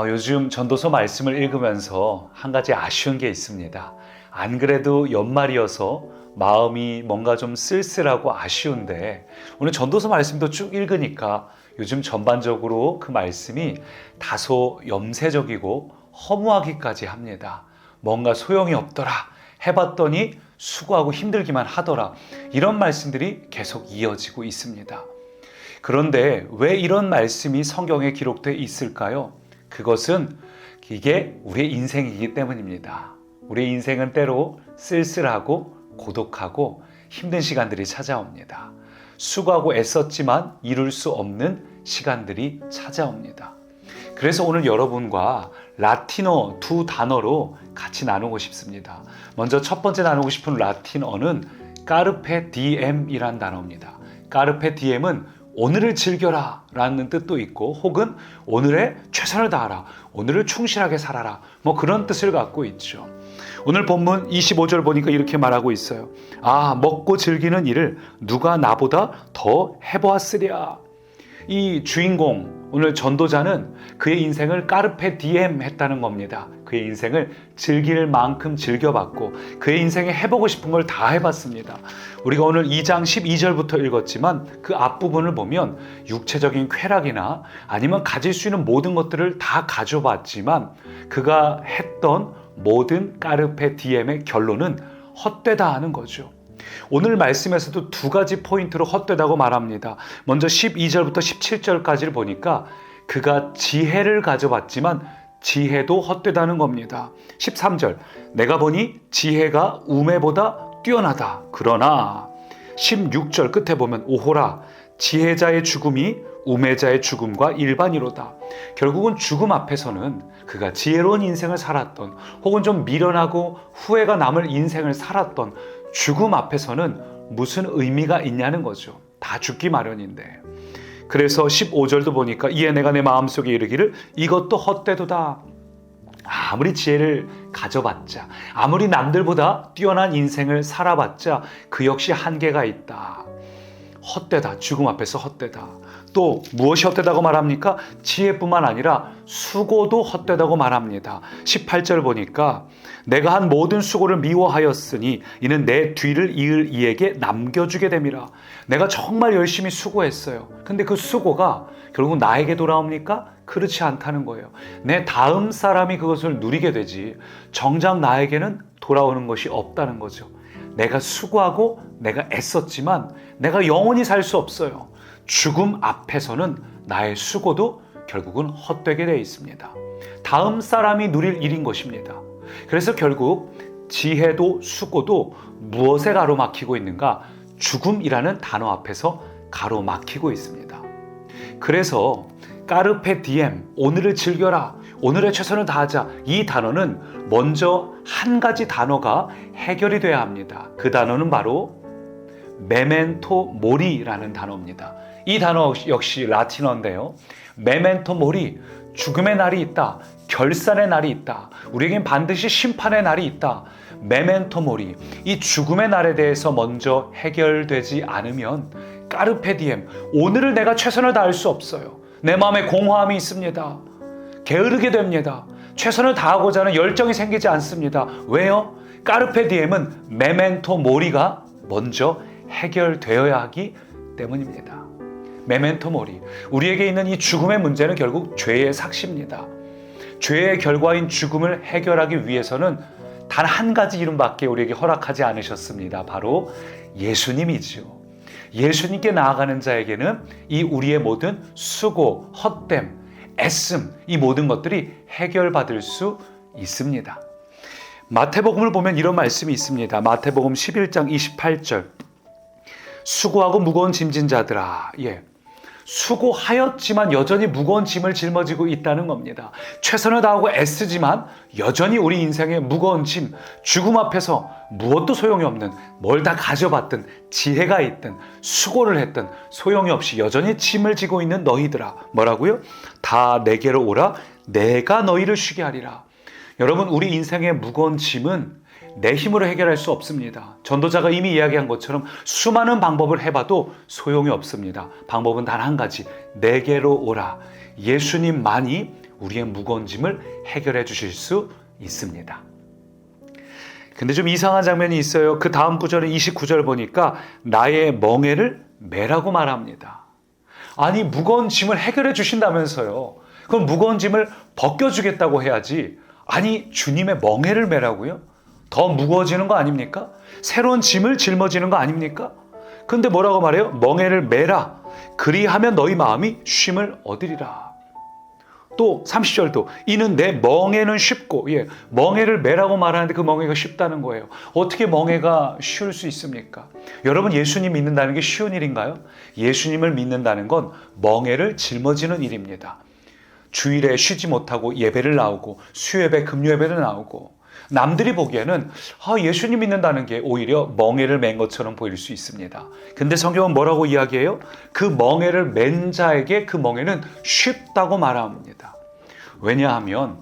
요즘 전도서 말씀을 읽으면서 한 가지 아쉬운 게 있습니다. 안 그래도 연말이어서 마음이 뭔가 좀 쓸쓸하고 아쉬운데 오늘 전도서 말씀도 쭉 읽으니까 요즘 전반적으로 그 말씀이 다소 염세적이고 허무하기까지 합니다. 뭔가 소용이 없더라. 해봤더니 수고하고 힘들기만 하더라. 이런 말씀들이 계속 이어지고 있습니다. 그런데 왜 이런 말씀이 성경에 기록되어 있을까요? 그것은 이게 우리의 인생이기 때문입니다. 우리의 인생은 때로 쓸쓸하고 고독하고 힘든 시간들이 찾아옵니다. 수고하고 애썼지만 이룰 수 없는 시간들이 찾아옵니다. 그래서 오늘 여러분과 라틴어 두 단어로 같이 나누고 싶습니다. 먼저 첫 번째 나누고 싶은 라틴어는 까르페 디엠이란 단어입니다. 까르페 디엠은 오늘을 즐겨라 라는 뜻도 있고 혹은 오늘에 최선을 다하라, 오늘을 충실하게 살아라, 그런 뜻을 갖고 있죠. 오늘 본문 25절 보니까 이렇게 말하고 있어요. 먹고 즐기는 일을 누가 나보다 더 해보았으랴. 이 주인공, 오늘 전도자는 그의 인생을 까르페 디엠 했다는 겁니다. 그의 인생을 즐길 만큼 즐겨봤고 그의 인생에 해보고 싶은 걸 다 해봤습니다. 우리가 오늘 2장 12절부터 읽었지만 그 앞부분을 보면 육체적인 쾌락이나 아니면 가질 수 있는 모든 것들을 다 가져봤지만 그가 했던 모든 까르페 디엠의 결론은 헛되다 하는 거죠. 오늘 말씀에서도 두 가지 포인트로 헛되다고 말합니다. 먼저 12절부터 17절까지를 보니까 그가 지혜를 가져봤지만 지혜도 헛되다는 겁니다. 13절, 내가 보니 지혜가 우매보다 뛰어나다. 그러나 16절 끝에 보면 오호라, 지혜자의 죽음이 우매자의 죽음과 일반이로다. 결국은 죽음 앞에서는 그가 지혜로운 인생을 살았던 혹은 좀 미련하고 후회가 남을 인생을 살았던 죽음 앞에서는 무슨 의미가 있냐는 거죠. 다 죽기 마련인데. 그래서 15절도 보니까 이에 내가 내 마음속에 이르기를 이것도 헛되도다. 아무리 지혜를 가져봤자, 아무리 남들보다 뛰어난 인생을 살아봤자 그 역시 한계가 있다. 헛되다. 죽음 앞에서 헛되다. 또 무엇이 헛되다고 말합니까? 지혜뿐만 아니라 수고도 헛되다고 말합니다. 18절 보니까 내가 한 모든 수고를 미워하였으니 이는 내 뒤를 이을 이에게 남겨주게 됨이라. 내가 정말 열심히 수고했어요. 근데 그 수고가 결국 나에게 돌아옵니까? 그렇지 않다는 거예요. 내 다음 사람이 그것을 누리게 되지 정작 나에게는 돌아오는 것이 없다는 거죠. 내가 수고하고 내가 애썼지만 내가 영원히 살 수 없어요. 죽음 앞에서는 나의 수고도 결국은 헛되게 되어 있습니다. 다음 사람이 누릴 일인 것입니다. 그래서 결국 지혜도 수고도 무엇에 가로막히고 있는가? 죽음이라는 단어 앞에서 가로막히고 있습니다. 그래서 까르페 디엠, 오늘을 즐겨라, 오늘의 최선을 다하자, 이 단어는 먼저 한 가지 단어가 해결이 돼야 합니다. 그 단어는 바로 메멘토 모리라는 단어입니다. 이 단어 역시 라틴어인데요. 메멘토 모리, 죽음의 날이 있다. 결산의 날이 있다. 우리에겐 반드시 심판의 날이 있다. 메멘토 모리, 이 죽음의 날에 대해서 먼저 해결되지 않으면 까르페 디엠, 오늘을 내가 최선을 다할 수 없어요. 내 마음에 공허함이 있습니다. 게으르게 됩니다. 최선을 다하고자 하는 열정이 생기지 않습니다. 왜요? 까르페 디엠은 메멘토 모리가 먼저 해결되어야 하기 때문입니다. 메멘토 모리, 우리에게 있는 이 죽음의 문제는 결국 죄의 삭시입니다. 죄의 결과인 죽음을 해결하기 위해서는 단 한 가지 이름밖에 우리에게 허락하지 않으셨습니다. 바로 예수님이지요. 예수님께 나아가는 자에게는 이 우리의 모든 수고, 헛됨, 애씀, 이 모든 것들이 해결받을 수 있습니다. 마태복음을 보면 이런 말씀이 있습니다. 마태복음 11장 28절, 수고하고 무거운 짐진 자들아. 수고하였지만 여전히 무거운 짐을 짊어지고 있다는 겁니다. 최선을 다하고 애쓰지만 여전히 우리 인생의 무거운 짐, 죽음 앞에서 무엇도 소용이 없는, 뭘 다 가져봤든 지혜가 있든 수고를 했든 소용이 없이 여전히 짐을 지고 있는 너희들아. 뭐라고요? 다 내게로 오라, 내가 너희를 쉬게 하리라. 여러분, 우리 인생의 무거운 짐은 내 힘으로 해결할 수 없습니다. 전도자가 이미 이야기한 것처럼 수많은 방법을 해봐도 소용이 없습니다. 방법은 단 한 가지, 내게로 오라. 예수님만이 우리의 무거운 짐을 해결해 주실 수 있습니다. 근데 좀 이상한 장면이 있어요. 그 다음 구절은 29절 보니까 나의 멍에를 매라고 말합니다. 아니, 무거운 짐을 해결해 주신다면서요. 그럼 무거운 짐을 벗겨주겠다고 해야지. 아니, 주님의 멍에를 매라고요? 더 무거워지는 거 아닙니까? 새로운 짐을 짊어지는 거 아닙니까? 근데 뭐라고 말해요? 멍에를 매라. 그리하면 너희 마음이 쉼을 얻으리라. 또 30절도 이는 내 멍에는 쉽고, 멍에를 매라고 말하는데 그 멍에가 쉽다는 거예요. 어떻게 멍에가 쉬울 수 있습니까? 여러분, 예수님 믿는다는 게 쉬운 일인가요? 예수님을 믿는다는 건 멍에를 짊어지는 일입니다. 주일에 쉬지 못하고 예배를 나오고 수요예배, 금요예배를 나오고 남들이 보기에는 예수님 믿는다는 게 오히려 멍에를 맨 것처럼 보일 수 있습니다. 근데 성경은 뭐라고 이야기해요? 그 멍에를 맨 자에게 그 멍에는 쉽다고 말합니다. 왜냐하면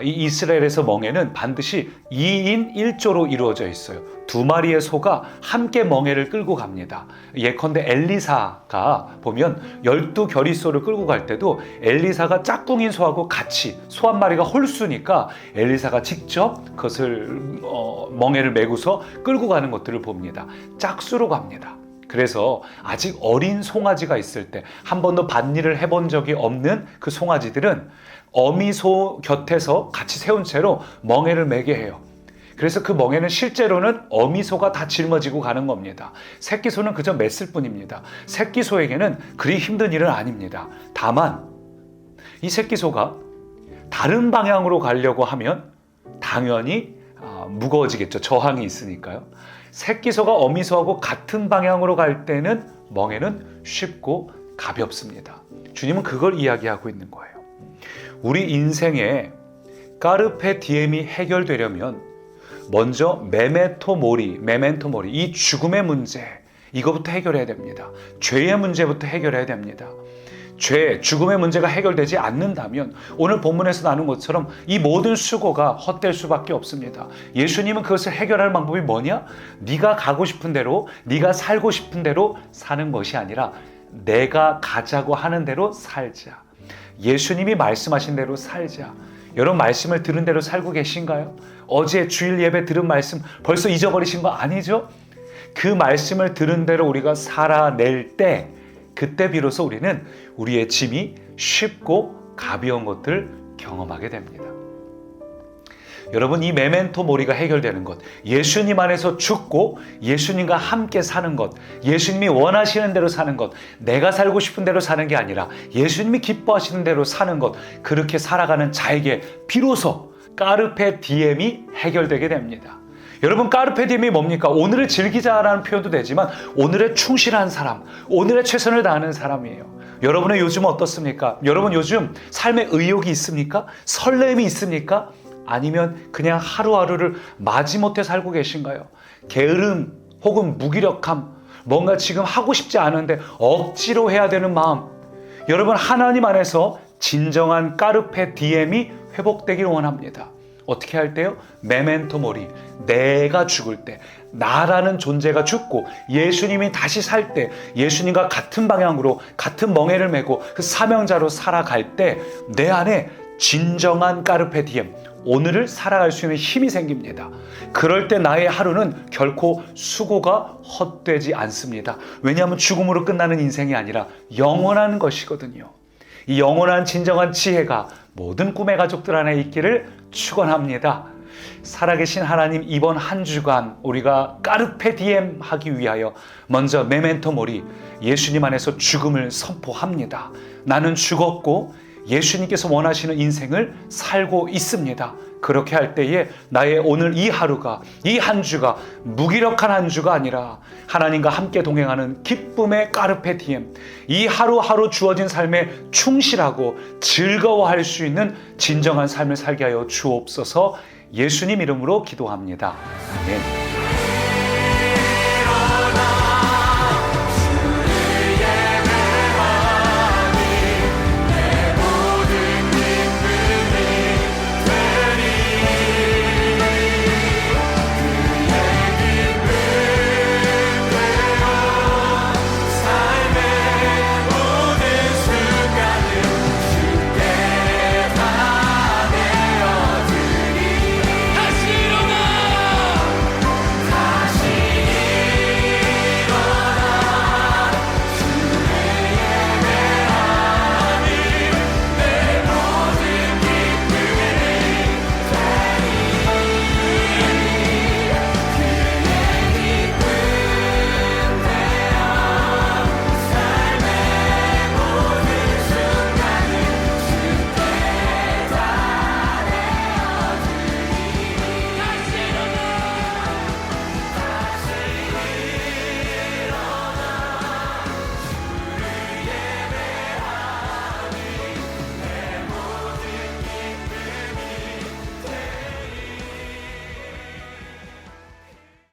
이 이스라엘에서 멍에는 반드시 2인 1조로 이루어져 있어요. 두 마리의 소가 함께 멍에를 끌고 갑니다. 예컨대 엘리사가 보면 12겨리소를 끌고 갈 때도 엘리사가 짝꿍인 소하고 같이, 소 한 마리가 홀수니까 엘리사가 직접 그것을 멍에를 메고서 끌고 가는 것들을 봅니다. 짝수로 갑니다. 그래서 아직 어린 송아지가 있을 때 한 번도 밭일을 해본 적이 없는 그 송아지들은 어미소 곁에서 같이 세운 채로 멍에를 매게 해요. 그래서 그 멍에는 실제로는 어미소가 다 짊어지고 가는 겁니다. 새끼소는 그저 맸을 뿐입니다. 새끼소에게는 그리 힘든 일은 아닙니다. 다만 이 새끼소가 다른 방향으로 가려고 하면 당연히 무거워지겠죠. 저항이 있으니까요. 새끼소가 어미소하고 같은 방향으로 갈 때는 멍에는 쉽고 가볍습니다. 주님은 그걸 이야기하고 있는 거예요. 우리 인생에 까르페 디엠이 해결되려면 먼저 메멘토 모리, 이 죽음의 문제, 이거부터 해결해야 됩니다. 죄의 문제부터 해결해야 됩니다. 죄, 죽음의 문제가 해결되지 않는다면 오늘 본문에서 나눈 것처럼 이 모든 수고가 헛될 수밖에 없습니다. 예수님은 그것을 해결할 방법이 뭐냐? 네가 가고 싶은 대로, 네가 살고 싶은 대로 사는 것이 아니라 내가 가자고 하는 대로 살자. 예수님이 말씀하신 대로 살자. 여러분, 말씀을 들은 대로 살고 계신가요? 어제 주일 예배 들은 말씀 벌써 잊어버리신 거 아니죠? 그 말씀을 들은 대로 우리가 살아낼 때, 그때 비로소 우리는 우리의 짐이 쉽고 가벼운 것들을 경험하게 됩니다. 여러분, 이 메멘토 모리가 해결되는 것, 예수님 안에서 죽고 예수님과 함께 사는 것, 예수님이 원하시는 대로 사는 것, 내가 살고 싶은 대로 사는 게 아니라 예수님이 기뻐하시는 대로 사는 것, 그렇게 살아가는 자에게 비로소 까르페 디엠이 해결되게 됩니다. 여러분, 까르페 디엠이 뭡니까? 오늘을 즐기자라는 표현도 되지만 오늘에 충실한 사람, 오늘에 최선을 다하는 사람이에요. 여러분의 요즘 어떻습니까? 여러분 요즘 삶에 의욕이 있습니까? 설렘이 있습니까? 아니면 그냥 하루하루를 마지못해 살고 계신가요? 게으름 혹은 무기력함, 뭔가 지금 하고 싶지 않은데 억지로 해야 되는 마음. 여러분, 하나님 안에서 진정한 까르페 디엠이 회복되기를 원합니다. 어떻게 할 때요? 메멘토 모리, 내가 죽을 때, 나라는 존재가 죽고 예수님이 다시 살 때, 예수님과 같은 방향으로 같은 멍에를 메고 그 사명자로 살아갈 때 내 안에 진정한 까르페 디엠, 오늘을 살아갈 수 있는 힘이 생깁니다. 그럴 때 나의 하루는 결코 수고가 헛되지 않습니다. 왜냐하면 죽음으로 끝나는 인생이 아니라 영원한 것이거든요. 이 영원한 진정한 지혜가 모든 꿈의 가족들 안에 있기를 축원합니다. 살아계신 하나님, 이번 한 주간 우리가 까르페 디엠 하기 위하여 먼저 메멘토 모리, 예수님 안에서 죽음을 선포합니다. 나는 죽었고 예수님께서 원하시는 인생을 살고 있습니다. 그렇게 할 때에 나의 오늘 이 하루가, 이 한 주가 무기력한 한 주가 아니라 하나님과 함께 동행하는 기쁨의 까르페 디엠, 이 하루하루 주어진 삶에 충실하고 즐거워할 수 있는 진정한 삶을 살게 하여 주옵소서. 예수님 이름으로 기도합니다. 아멘.